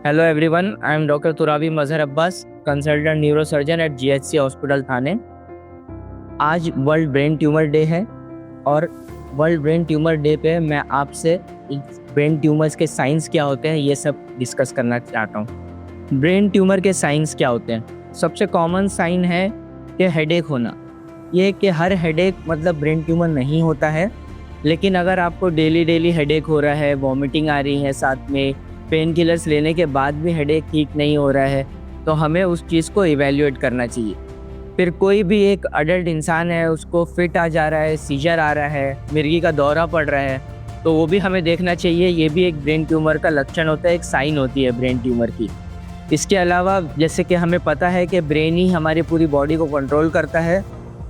Hello everyone, I am Dr. Turabi Mazhar Abbas, consultant neurosurgeon at GHC hospital Thane. आज world brain tumour day है और world brain tumour day पे मैं आपसे brain tumours के science क्या होते हैं ये सब डिस्कस करना चाहता हूँ। ब्रेन ट्यूमर के साइंस क्या होते हैं? सबसे कॉमन साइन है कि हेडेक होना। ये कि हर हेडेक मतलब ब्रेन ट्यूमर नहीं होता है, लेकिन अगर आपको डेली हेडेक हो रहा है, वॉमिटिंग आ रही है, साथ में पेन किलर्स लेने के बाद भी हेडेक ठीक नहीं हो रहा है, तो हमें उस चीज़ को इवैल्यूएट करना चाहिए। फिर कोई भी एक अडल्ट इंसान है, उसको फिट आ जा रहा है, सीजर आ रहा है, मिर्गी का दौरा पड़ रहा है, तो वो भी हमें देखना चाहिए। ये भी एक ब्रेन ट्यूमर का लक्षण होता है, एक साइन होती है ब्रेन ट्यूमर की। इसके अलावा जैसे कि हमें पता है कि ब्रेन ही हमारी पूरी बॉडी को कंट्रोल करता है,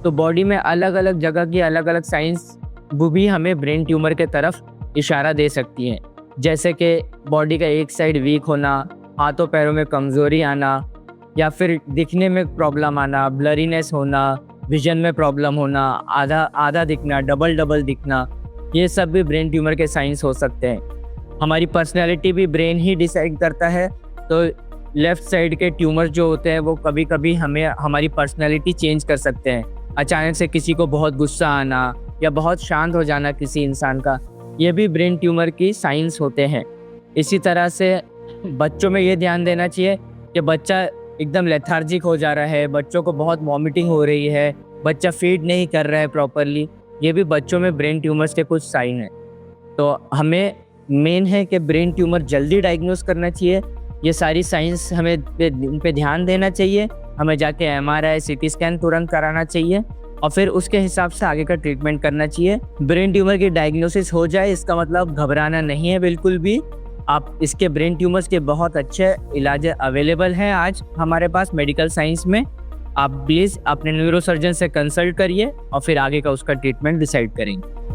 तो बॉडी में अलग अलग जगह की अलग अलग साइंस वो भी हमें ब्रेन ट्यूमर के तरफ इशारा दे सकती हैं। जैसे कि बॉडी का एक साइड वीक होना, हाथों पैरों में कमज़ोरी आना, या फिर दिखने में प्रॉब्लम आना, ब्लरीनेस होना, विजन में प्रॉब्लम होना, आधा दिखना, डबल दिखना, ये सब भी ब्रेन ट्यूमर के साइंस हो सकते हैं। हमारी पर्सनैलिटी भी ब्रेन ही डिसाइड करता है, तो लेफ़्ट साइड के ट्यूमर जो होते हैं वो कभी कभी हमें हमारी पर्सनैलिटी चेंज कर सकते हैं। अचानक से किसी को बहुत गुस्सा आना या बहुत शांत हो जाना किसी इंसान का, ये भी ब्रेन ट्यूमर की साइंस होते हैं। इसी तरह से बच्चों में ये ध्यान देना चाहिए कि बच्चा एकदम लेथार्जिक हो जा रहा है, बच्चों को बहुत वॉमिटिंग हो रही है, बच्चा फीड नहीं कर रहा है प्रॉपरली, ये भी बच्चों में ब्रेन ट्यूमर्स के कुछ साइन हैं। तो हमें मेन है कि ब्रेन ट्यूमर जल्दी डायग्नोस करना चाहिए। ये सारी साइंस हमें इन पे ध्यान देना चाहिए। हमें जाके एमआरआई, सीटी स्कैन तुरंत कराना चाहिए और फिर उसके हिसाब से आगे का ट्रीटमेंट करना चाहिए। ब्रेन ट्यूमर की डायग्नोसिस हो जाए इसका मतलब घबराना नहीं है बिल्कुल भी। आप इसके ब्रेन ट्यूमर्स के बहुत अच्छे इलाज अवेलेबल हैं आज हमारे पास मेडिकल साइंस में। आप प्लीज़ अपने न्यूरोसर्जन से कंसल्ट करिए और फिर आगे का उसका ट्रीटमेंट डिसाइड करेंगे।